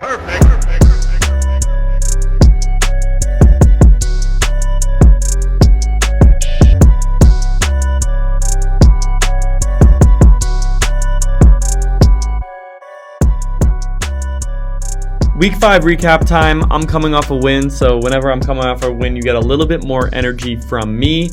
Week 5 recap time. I'm coming off a win, so whenever I'm coming off a win, you get a little bit more energy from me.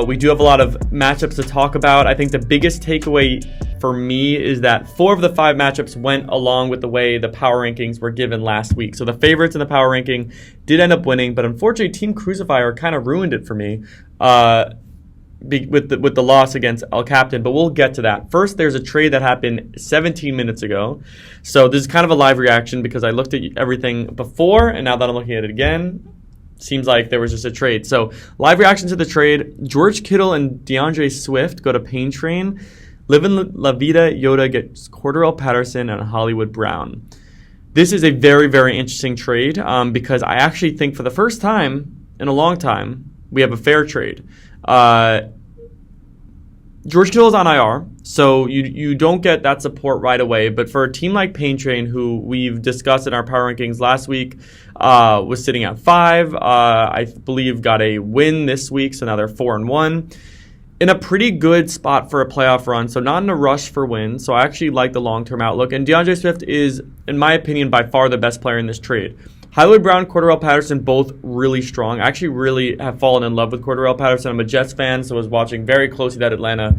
We do have a lot of matchups to talk about. I think the biggest takeaway for me is that 4 of the 5 matchups went along with the way the power rankings were given last week. So the favorites in the power ranking did end up winning, but unfortunately, Team Crucifier kind of ruined it for me. With the loss against El Captain, but we'll get to that. First, there's a trade that happened 17 minutes ago. So this is kind of a live reaction because I looked at everything before, and now that I'm looking at it again, seems like there was just a trade. So live reaction to the trade. George Kittle and DeAndre Swift go to Pain Train. Livin' La Vida Yoda gets Cordarrelle Patterson and Hollywood Brown. This is a very, very interesting trade because I actually think for the first time in a long time, we have a fair trade. George Kittle is on IR, so you don't get that support right away. But for a team like Pain Train, who we've discussed in our power rankings last week, was sitting at 5. I believe got a win this week, so now they're 4-1. In a pretty good spot for a playoff run, so not in a rush for wins. So I actually like the long-term outlook. And DeAndre Swift is, in my opinion, by far the best player in this trade. Hollywood Brown, Cordarrelle Patterson, both really strong. I actually really have fallen in love with Cordarrelle Patterson. I'm a Jets fan, so I was watching very closely that Atlanta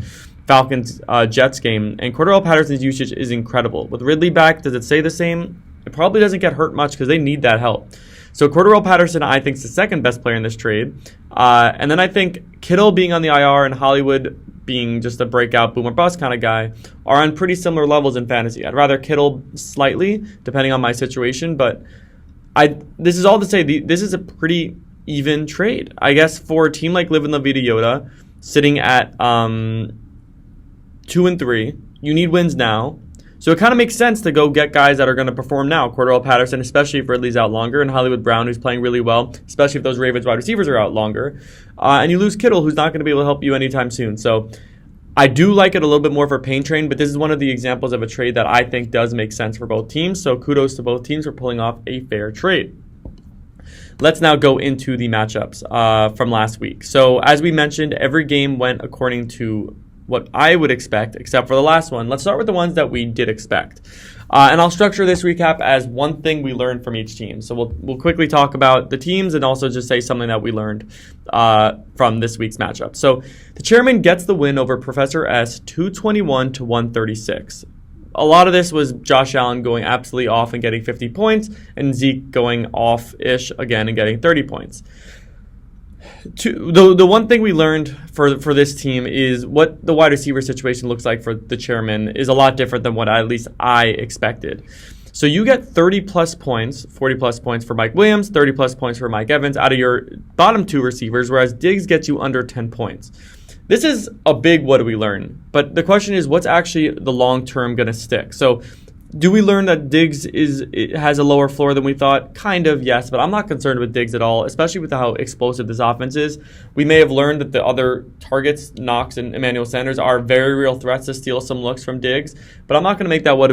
Falcons-Jets game. And Cordarrelle Patterson's usage is incredible. With Ridley back, does it say the same? It probably doesn't get hurt much because they need that help. So Cordarrelle Patterson, I think, is the second best player in this trade. And then I think Kittle being on the IR and Hollywood being just a breakout boom or bust kind of guy are on pretty similar levels in fantasy. I'd rather Kittle slightly, depending on my situation, but this is all to say this is a pretty even trade. I guess for a team like Livin' La Vida Yoda, sitting at 2-3, you need wins now. So it kind of makes sense to go get guys that are going to perform now. Cordarrelle Patterson, especially if Ridley's out longer, and Hollywood Brown, who's playing really well, especially if those Ravens wide receivers are out longer. And you lose Kittle, who's not going to be able to help you anytime soon. So I do like it a little bit more for Pain Train, but this is one of the examples of a trade that I think does make sense for both teams. So kudos to both teams for pulling off a fair trade. Let's now go into the matchups from last week. So as we mentioned, every game went according to what I would expect, except for the last one. Let's start with the ones that we did expect. And I'll structure this recap as one thing we learned from each team. So we'll quickly talk about the teams and also just say something that we learned from this week's matchup. So the chairman gets the win over Professor S, 221-136. A lot of this was Josh Allen going absolutely off and getting 50 points, and Zeke going off-ish again and getting 30 points. The one thing we learned for this team is what the wide receiver situation looks like for the chairman is a lot different than what at least I expected. So you get 30-plus points, 40-plus points for Mike Williams, 30-plus points for Mike Evans out of your bottom 2 receivers, whereas Diggs gets you under 10 points. This is a big what do we learn, but the question is what's actually the long-term going to stick? So do we learn that Diggs has a lower floor than we thought? Kind of, yes, but I'm not concerned with Diggs at all, especially with how explosive this offense is. We may have learned that the other targets, Knox and Emmanuel Sanders, are very real threats to steal some looks from Diggs, but I'm not going to make the what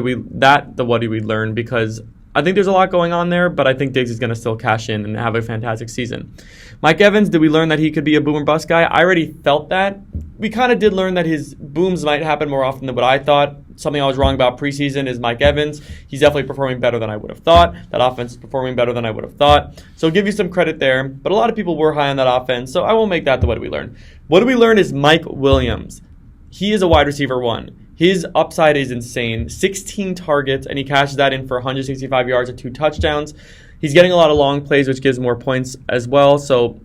do we learn because I think there's a lot going on there, but I think Diggs is going to still cash in and have a fantastic season. Mike Evans, did we learn that he could be a boom or bust guy? I already felt that. We kind of did learn that his booms might happen more often than what I thought. Something I was wrong about preseason is Mike Evans. He's definitely performing better than I would have thought. That offense is performing better than I would have thought. So I'll give you some credit there. But a lot of people were high on that offense, so I won't make that the what do we learn. What do we learn is Mike Williams. He is a wide receiver 1. His upside is insane. 16 targets, and he cashes that in for 165 yards and 2 touchdowns. He's getting a lot of long plays, which gives more points as well. So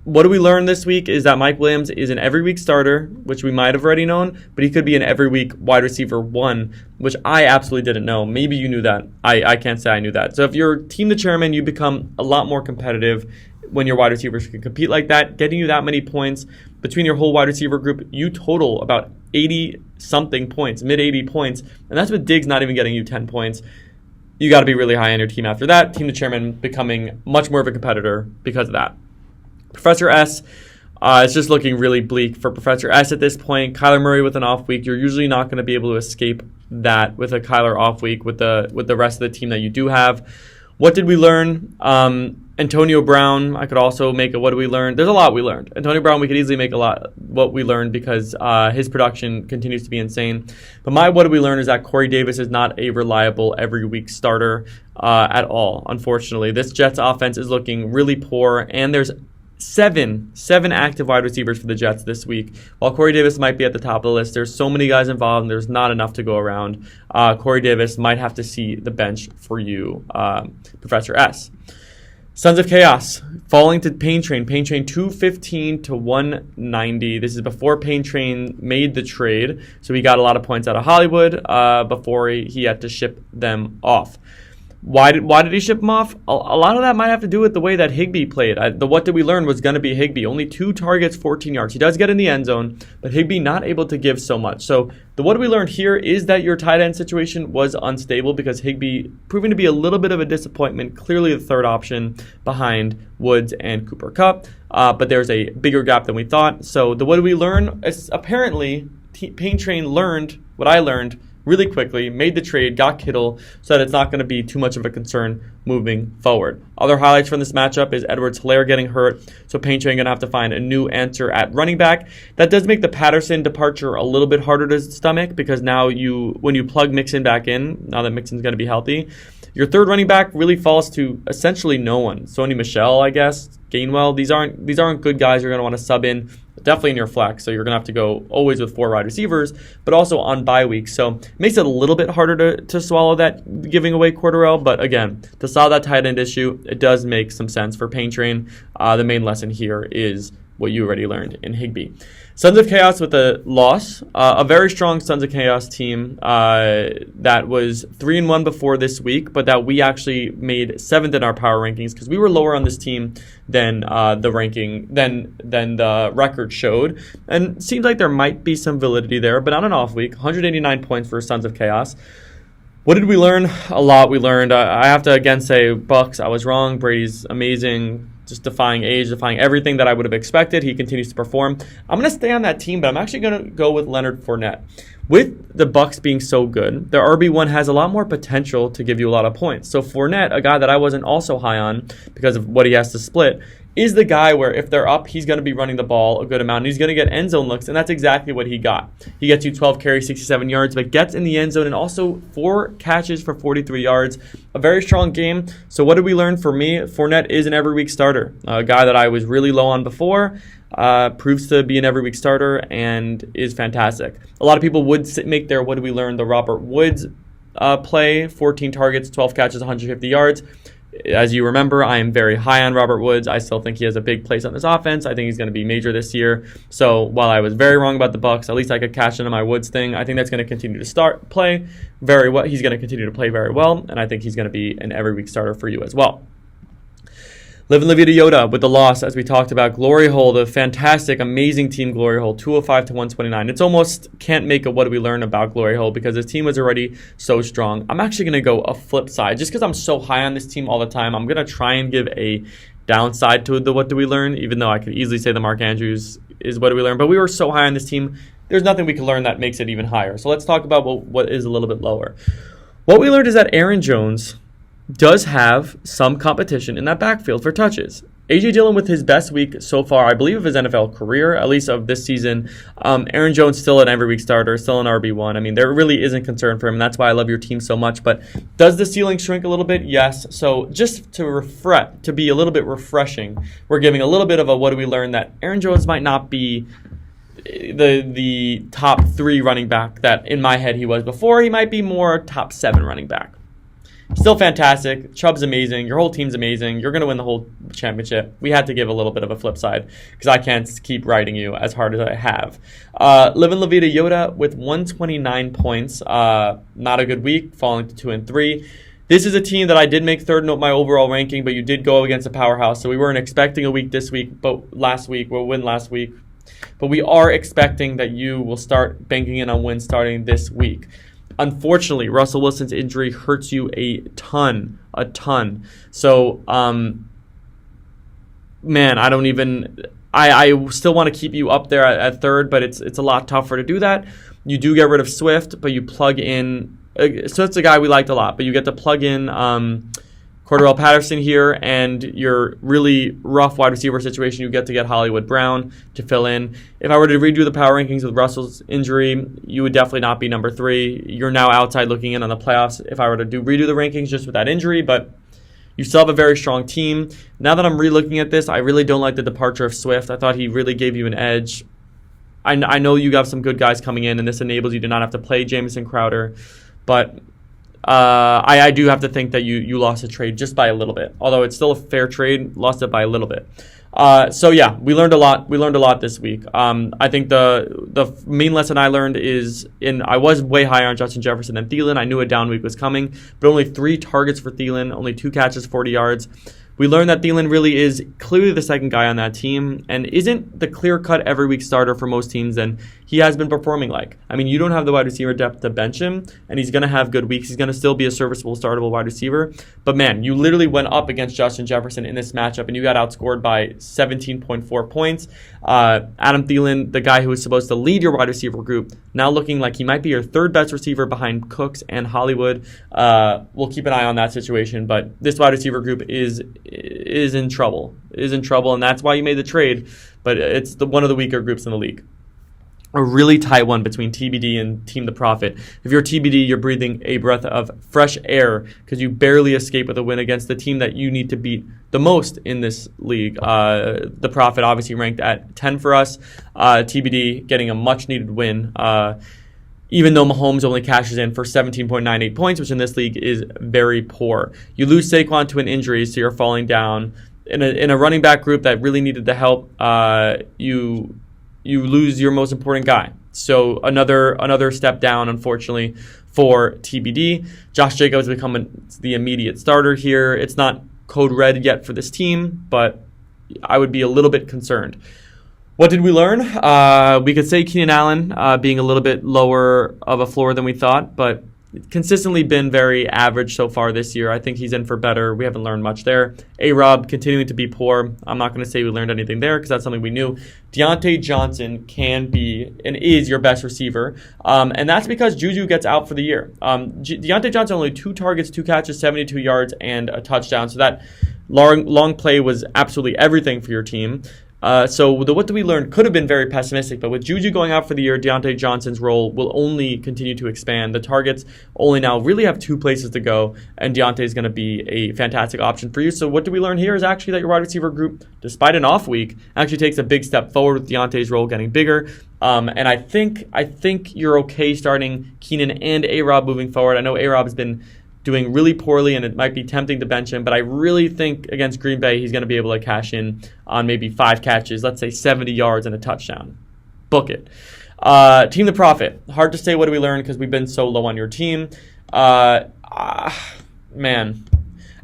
what do we learn this week is that Mike Williams is an every week starter, which we might have already known, but he could be an every week wide receiver 1, which I absolutely didn't know. Maybe you knew that. I can't say I knew that. So if you're team the chairman, you become a lot more competitive when your wide receivers can compete like that. Getting you that many points between your whole wide receiver group, you total about 80-something points, mid-80 points, and that's with Diggs not even getting you 10 points. You got to be really high on your team after that. Team the chairman becoming much more of a competitor because of that. Professor S, it's just looking really bleak for Professor S at this point. Kyler Murray with an off week. You're usually not going to be able to escape that with a Kyler off week with the rest of the team that you do have. What did we learn? Antonio Brown, I could also make a what did we learn? There's a lot we learned. Antonio Brown, we could easily make a lot what we learned because his production continues to be insane. But my what did we learn is that Corey Davis is not a reliable every week starter at all, unfortunately. This Jets offense is looking really poor, and there's seven active wide receivers for the Jets this week. While Corey Davis might be at the top of the list, there's so many guys involved, and there's not enough to go around. Corey Davis might have to see the bench for you, Professor S. Sons of Chaos falling to Pain Train. Pain Train 215 to 190. This is before Pain Train made the trade, so he got a lot of points out of Hollywood before he had to ship them off. Why did he ship him off? A lot of that might have to do with the way that Higbee played. The what did we learn was going to be Higbee. Only 2 targets, 14 yards. He does get in the end zone, but Higbee not able to give so much. So the what we learned here is that your tight end situation was unstable because Higbee proving to be a little bit of a disappointment. Clearly the third option behind Woods and Cooper Kupp, but there's a bigger gap than we thought. So the what did we learn? Is apparently Pain Train learned what I learned really quickly, made the trade, got Kittle, so that it's not going to be too much of a concern moving forward. Other highlights from this matchup is Edwards-Helaire getting hurt, so Pain Train going to have to find a new answer at running back. That does make the Patterson departure a little bit harder to stomach because now when you plug Mixon back in, now that Mixon's going to be healthy, your third running back really falls to essentially no one. Sony Michel, I guess, Gainwell. These aren't good guys you're going to want to sub in. Definitely in your flex, so you're going to have to go always with 4 wide receivers, but also on bye weeks. So it makes it a little bit harder to swallow that giving away Cordarrelle, but again, to solve that tight end issue, it does make some sense for Pain Train. The main lesson here is what you already learned in Higbee. Sons of Chaos with a loss. A very strong Sons of Chaos team that was 3-1 before this week, but that we actually made 7th in our power rankings because we were lower on this team than the record showed. And it seems like there might be some validity there, but on an off week, 189 points for Sons of Chaos. What did we learn? A lot we learned. I have to again say, Bucks, I was wrong. Brady's amazing. Just defying age, defying everything that I would have expected. He continues to perform. I'm going to stay on that team, but I'm actually going to go with Leonard Fournette. With the Bucks being so good, their RB1 has a lot more potential to give you a lot of points. So Fournette, a guy that I wasn't also high on because of what he has to split, is the guy where if they're up, he's going to be running the ball a good amount, and he's going to get end zone looks, and that's exactly what he got. He gets you 12 carries, 67 yards, but gets in the end zone, and also 4 catches for 43 yards. A very strong game. So what did we learn? For me, Fournette is an every week starter. A guy that I was really low on before, proves to be an every week starter and is fantastic. A lot of people would make their what did we learn the Robert Woods play, 14 targets, 12 catches, 150 yards. As you remember, I am very high on Robert Woods. I still think he has a big place on this offense. I think he's going to be major this year. So while I was very wrong about the Bucks, at least I could cash into my Woods thing. I think that's going to continue to play very well. He's going to continue to play very well, and I think he's going to be an every week starter for you as well. Living La Vida Yoda with the loss, as we talked about. Glory Hole, the fantastic, amazing team Glory Hole, 205 to 129. It's almost can't make a what do we learn about Glory Hole because his team was already so strong. I'm actually going to go a flip side. Just because I'm so high on this team all the time, I'm going to try and give a downside to the what do we learn, even though I could easily say the Mark Andrews is what do we learn. But we were so high on this team, there's nothing we can learn that makes it even higher. So let's talk about what is a little bit lower. What we learned is that Aaron Jones does have some competition in that backfield for touches. A.J. Dillon with his best week so far, I believe, of his NFL career, at least of this season. Aaron Jones still an every week starter, still an RB1. I mean, there really isn't concern for him, and that's why I love your team so much. But does the ceiling shrink a little bit? Yes. So just to be a little bit refreshing, we're giving a little bit of a what do we learn that Aaron Jones might not be the top 3 running back that in my head he was before. He might be more top 7 running back. Still fantastic. Chubb's amazing. Your whole team's amazing. You're going to win the whole championship. We had to give a little bit of a flip side because I can't keep writing you as hard as I have. Living La Vida Yoda with 129 points. Not a good week, falling to 2-3. This is a team that I did make third in my overall ranking, but you did go against a powerhouse. So we weren't expecting a week this week, but we'll win last week. But we are expecting that you will start banking in on wins starting this week. Unfortunately, Russell Wilson's injury hurts you a ton. So, man, I still want to keep you up there at third, but it's a lot tougher to do that. You do get rid of Swift, but you plug in Swift's a guy we liked a lot, but you get to plug in Cordarrelle Patterson here, and your really rough wide receiver situation, you get to get Hollywood Brown to fill in. If I were to redo the power rankings with Russell's injury, you would definitely not be number 3. You're now outside looking in on the playoffs if I were to redo the rankings just with that injury, but you still have a very strong team. Now that I'm re-looking at this, I really don't like the departure of Swift. I thought he really gave you an edge. I know you have some good guys coming in, and this enables you to not have to play Jamison Crowder, but I do have to think that you lost a trade just by a little bit. Although it's still a fair trade, lost it by a little bit. So yeah, we learned a lot. We learned a lot this week. I think the main lesson I learned is I was way higher on Justin Jefferson than Thielen. I knew a down week was coming, but only 3 targets for Thielen, only 2 catches, 40 yards. We learned that Thielen really is clearly the second guy on that team and isn't the clear-cut every week starter for most teams, and he has been performing like. I mean, you don't have the wide receiver depth to bench him, and he's going to have good weeks. He's going to still be a serviceable, startable wide receiver. But man, you literally went up against Justin Jefferson in this matchup, and you got outscored by 17.4 points. Adam Thielen, the guy who was supposed to lead your wide receiver group, now looking like he might be your third best receiver behind Cooks and Hollywood. We'll keep an eye on that situation, but this wide receiver group is in trouble. And that's why you made the trade, but it's one of the weaker groups in the league. A really tight one between TBD and Team the Prophet. If you're TBD, you're breathing a breath of fresh air because you barely escape with a win against the team that you need to beat the most in this league. The Prophet obviously ranked at 10 for us. TBD getting a much-needed win. Even though Mahomes only cashes in for 17.98 points, which in this league is very poor. You lose Saquon to an injury, so you're falling down. In a running back group that really needed the help, you lose your most important guy. So another step down, unfortunately, for TBD. Josh Jacobs becoming the immediate starter here. It's not code red yet for this team, but I would be a little bit concerned. What did we learn? We could say Keenan Allen being a little bit lower of a floor than we thought, but consistently been very average so far this year. I think he's in for better. We haven't learned much there. A-Rob continuing to be poor. I'm not going to say we learned anything there because that's something we knew. Deontay Johnson can be and is your best receiver, and that's because Juju gets out for the year. Deontay Johnson only 2 targets, 2 catches, 72 yards, and a touchdown. So that long play was absolutely everything for your team. So what do we learn could have been very pessimistic, but with Juju going out for the year, Deontay Johnson's role will only continue to expand. The targets only now really have 2 places to go, and Deontay is going to be a fantastic option for you. So what do we learn here is actually that your wide receiver group, despite an off week, actually takes a big step forward with Deontay's role getting bigger. And I think you're okay starting Keenan and A-Rob moving forward. I know A-Rob has been doing really poorly, and it might be tempting to bench him, but I really think against Green Bay, he's going to be able to cash in on maybe 5 catches, let's say 70 yards and a touchdown. Book it. Team the Prophet. Hard to say what do we learn because we've been so low on your team. Man.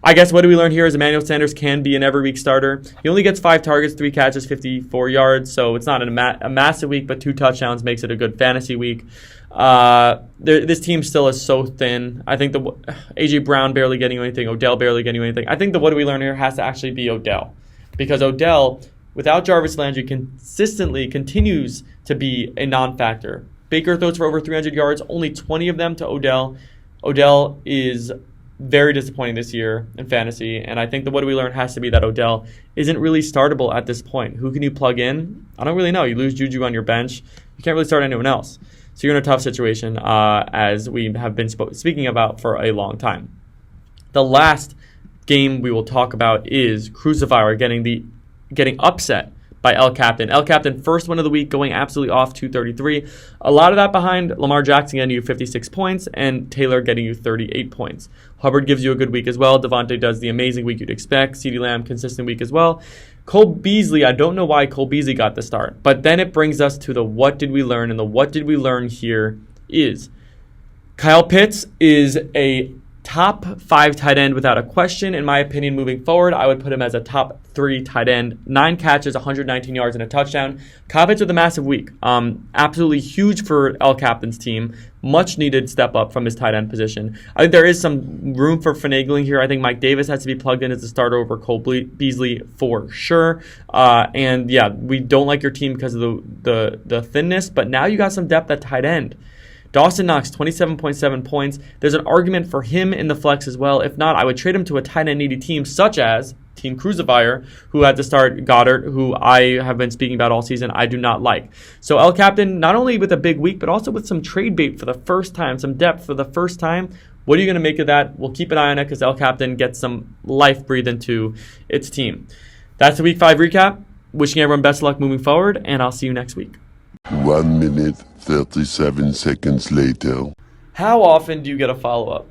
I guess what do we learn here is Emmanuel Sanders can be an every week starter. He only gets 5 targets, 3 catches, 54 yards, so it's not a massive week, but 2 touchdowns makes it a good fantasy week. This team still is so thin. I think A.J. Brown barely getting you anything, Odell barely getting you anything. I think what do we learn here has to actually be Odell, because Odell, without Jarvis Landry, consistently continues to be a non-factor. Baker throws for over 300 yards, only 20 of them to Odell. Odell is very disappointing this year in fantasy, and I think what do we learn has to be that Odell isn't really startable at this point. Who can you plug in? I don't really know. You lose Juju on your bench. You can't really start anyone else. So you're in a tough situation, as we have been speaking about for a long time. The last game we will talk about is Crucifier getting upset by El Captain. El Captain, first win of the week, going absolutely off 233. A lot of that behind Lamar Jackson getting you 56 points and Taylor getting you 38 points. Hubbard gives you a good week as well. Devontae does the amazing week you'd expect. CeeDee Lamb, consistent week as well. Cole Beasley, I don't know why Cole Beasley got the start, but then it brings us to the what did we learn, and the what did we learn here is Kyle Pitts is a top 5 tight end without a question. In my opinion, moving forward, I would put him as a top 3 tight end. 9 catches, 119 yards, and a touchdown. Kyle Pitts with a massive week. Absolutely huge for El Captain's team. Much needed step up from his tight end position. I think there is some room for finagling here. I think Mike Davis has to be plugged in as a starter over Cole Beasley for sure. And yeah, we don't like your team because of the thinness, but now you got some depth at tight end. Dawson Knox, 27.7 points. There's an argument for him in the flex as well. If not, I would trade him to a tight end needy team such as Team Crucifier, who had to start Goddard, who I have been speaking about all season. I do not like. So El Captain, not only with a big week, but also with some trade bait for the first time, some depth for the first time. What are you going to make of that? We'll keep an eye on it because El Captain gets some life breathed into its team. That's the Week 5 recap. Wishing everyone best of luck moving forward, and I'll see you next week. 1 minute, 37 seconds later. How often do you get a follow-up?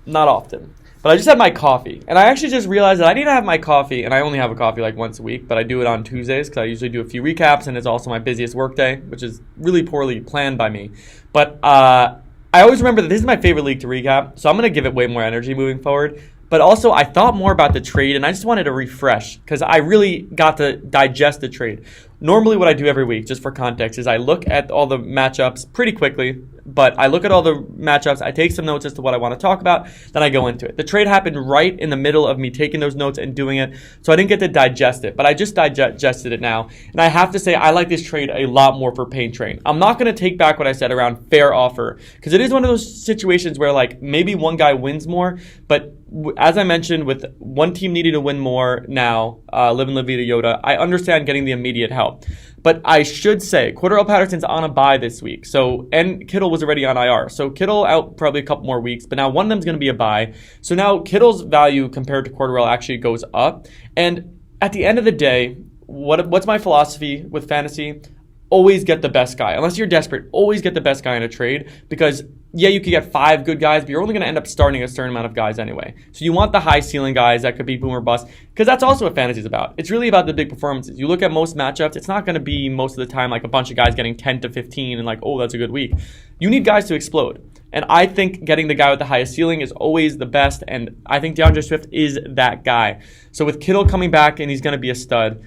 Not often. But I just had my coffee, and I actually just realized that I need to have my coffee, and I only have a coffee like once a week, but I do it on Tuesdays because I usually do a few recaps, and it's also my busiest work day, which is really poorly planned by me. But I always remember that this is my favorite league to recap, so I'm going to give it way more energy moving forward. But also, I thought more about the trade, and I just wanted to refresh because I really got to digest the trade. Normally, what I do every week, just for context, is I look at all the matchups pretty quickly, but I look at all the matchups, I take some notes as to what I want to talk about, then I go into it. The trade happened right in the middle of me taking those notes and doing it, so I didn't get to digest it, but I just digested it now. And I have to say, I like this trade a lot more for Pain Train. I'm not going to take back what I said around fair offer, because it is one of those situations where like maybe one guy wins more, but as I mentioned, with one team needing to win more now, Live and Live Vita Yoda, I understand getting the immediate help. But I should say, Cordarrelle Patterson's on a bye this week, and Kittle was already on IR. So Kittle out probably a couple more weeks, but now one of them's going to be a bye. So now Kittle's value compared to Cordarrelle actually goes up. And at the end of the day, what's my philosophy with fantasy? Always get the best guy. Unless you're desperate, always get the best guy in a trade because, yeah, you could get 5 good guys, but you're only going to end up starting a certain amount of guys anyway. So you want the high ceiling guys that could be boom or bust because that's also what fantasy is about. It's really about the big performances. You look at most matchups, it's not going to be most of the time like a bunch of guys getting 10 to 15 and like, oh, that's a good week. You need guys to explode. And I think getting the guy with the highest ceiling is always the best, and I think DeAndre Swift is that guy. So with Kittle coming back and he's going to be a stud,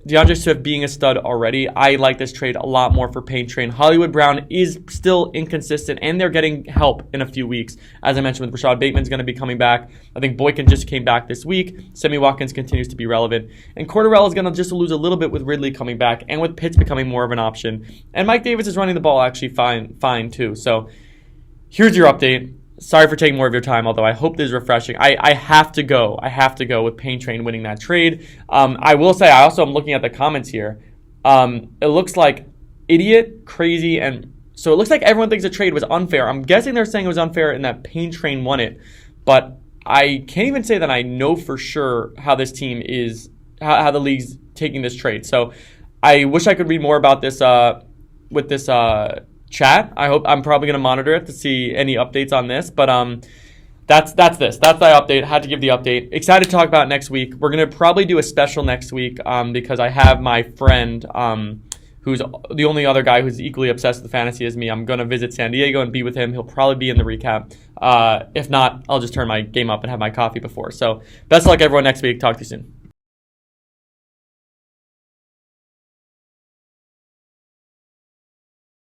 DeAndre Swift being a stud already, I like this trade a lot more for Pain Train. Hollywood Brown is still inconsistent, and they're getting help in a few weeks. As I mentioned, with Rashad Bateman's going to be coming back. I think Boykin just came back this week. Sammy Watkins continues to be relevant. And Cordarrelle is going to just lose a little bit with Ridley coming back, and with Pitts becoming more of an option. And Mike Davis is running the ball actually fine too. So here's your update. Sorry for taking more of your time, although I hope this is refreshing. I have to go. I have to go with Pain Train winning that trade. I will say, I also am looking at the comments here. It looks like idiot, crazy, and so it looks like everyone thinks the trade was unfair. I'm guessing they're saying it was unfair and that Pain Train won it. But I can't even say that I know for sure how this team is, how the league's taking this trade. So I wish I could read more about this with this chat. I'm probably going to monitor it to see any updates on this, but that's this. That's the update. Had to give the update. Excited to talk about it next week. We're going to probably do a special next week because I have my friend who's the only other guy who's equally obsessed with fantasy as me. I'm going to visit San Diego and be with him. He'll probably be in the recap. If not, I'll just turn my game up and have my coffee before. So best of luck everyone next week. Talk to you soon.